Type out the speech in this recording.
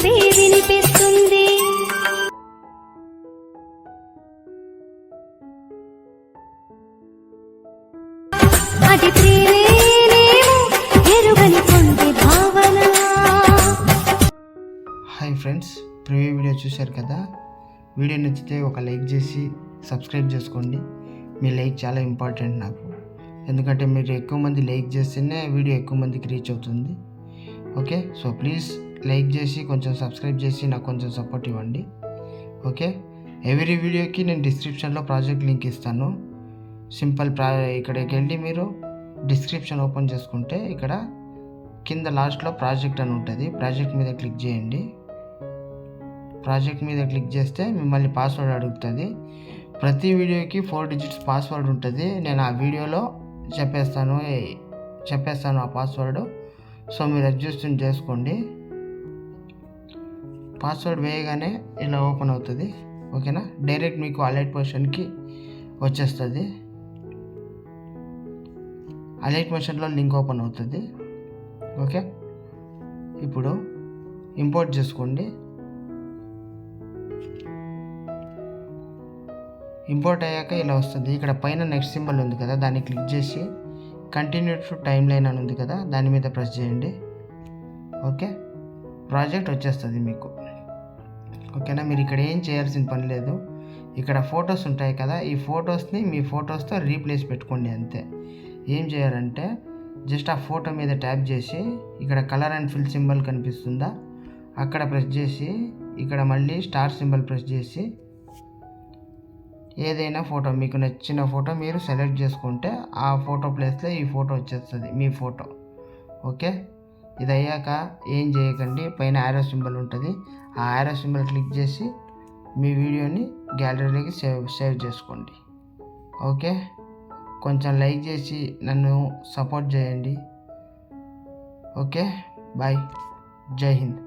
చెప్పే వినిపిస్తుంది. అది ప్రేమేనేమో ఎరుగని పొందే భావన. హాయ్ ఫ్రెండ్స్, ప్రివ్యూ వీడియో చూశారు కదా. వీడియో నచ్చితే ఒక లైక్ చేసి సబ్స్క్రైబ్ చేసుకోండి. మీ లైక్ చాలా ఇంపార్టెంట్ నాకు, ఎందుకంటే మీరు ఎక్కువ మంది లైక్ చేస్తేనే వీడియో ఎక్కువ మందికి రీచ్ అవుతుంది. ఓకే, సో ప్లీజ్ లైక్ చేసి కొంచెం సబ్స్క్రైబ్ చేసి నాకు కొంచెం సపోర్ట్ ఇవ్వండి. ఓకే, ఎవ్రీ వీడియోకి నేను డిస్క్రిప్షన్లో ప్రాజెక్ట్ లింక్ ఇస్తాను. సింపుల్ ఇక్కడికి వెళ్ళి మీరు డిస్క్రిప్షన్ ఓపెన్ చేసుకుంటే ఇక్కడ కింద లాస్ట్లో ప్రాజెక్ట్ అని ఉంటుంది. ప్రాజెక్ట్ మీద క్లిక్ చేయండి. ప్రాజెక్ట్ మీద క్లిక్ చేస్తే మిమ్మల్ని పాస్వర్డ్ అడుగుతుంది. ప్రతి వీడియోకి 4 digits పాస్వర్డ్ ఉంటుంది. నేను ఆ వీడియోలో చెప్పేస్తాను ఆ పాస్వర్డ్. సో మీరు అడ్జస్ట్ చేసుకోండి. పాస్వర్డ్ వేయగానే ఇలా ఓపెన్ అవుతుంది. ఓకేనా, డైరెక్ట్ మీకు అలర్ట్ పొజిషన్కి వచ్చేస్తుంది. అలర్ట్ పొజిషన్లో లింక్ ఓపెన్ అవుతుంది. ఓకే, ఇప్పుడు ఇంపోర్ట్ చేసుకోండి. ఇంపోర్ట్ అయ్యాక ఇలా వస్తుంది. ఇక్కడ పైన నెక్స్ట్ సింబల్ ఉంది కదా, దాన్ని క్లిక్ చేసి కంటిన్యూ టు టైమ్ లైన్ అని ఉంది కదా, దాని మీద ప్రెస్ చేయండి. ఓకే, ప్రాజెక్ట్ వచ్చేస్తుంది మీకు. ఓకేనా, మీరు ఇక్కడ ఏం చేయాల్సిన పని లేదు. ఇక్కడ ఫొటోస్ ఉంటాయి కదా, ఈ ఫొటోస్ని మీ ఫొటోస్తో రీప్లేస్ పెట్టుకోండి అంతే. ఏం చేయాలంటే జస్ట్ ఆ ఫోటో మీద ట్యాప్ చేసి ఇక్కడ కలర్ అండ్ ఫిల్ సింబల్ కనిపిస్తుందా, అక్కడ ప్రెస్ చేసి ఇక్కడ మళ్ళీ స్టార్ సింబల్ ప్రెస్ చేసి ఏదైనా ఫోటో మీకు నచ్చిన ఫోటో మీరు సెలెక్ట్ చేసుకుంటే ఆ ఫోటో ప్లేస్లో ఈ ఫోటో వచ్చేస్తుంది, మీ ఫోటో. ఓకే, ఇది అయ్యాక ఏం చేయకండి, పైన యారో సింబల్ ఉంటుంది. ఆ యారో సింబల్ క్లిక్ చేసి మీ వీడియోని గ్యాలరీలోకి సేవ్ చేసుకోండి. ఓకే, కొంచెం లైక్ చేసి నన్ను సపోర్ట్ చేయండి. ఓకే, బాయ్, జై హింద్.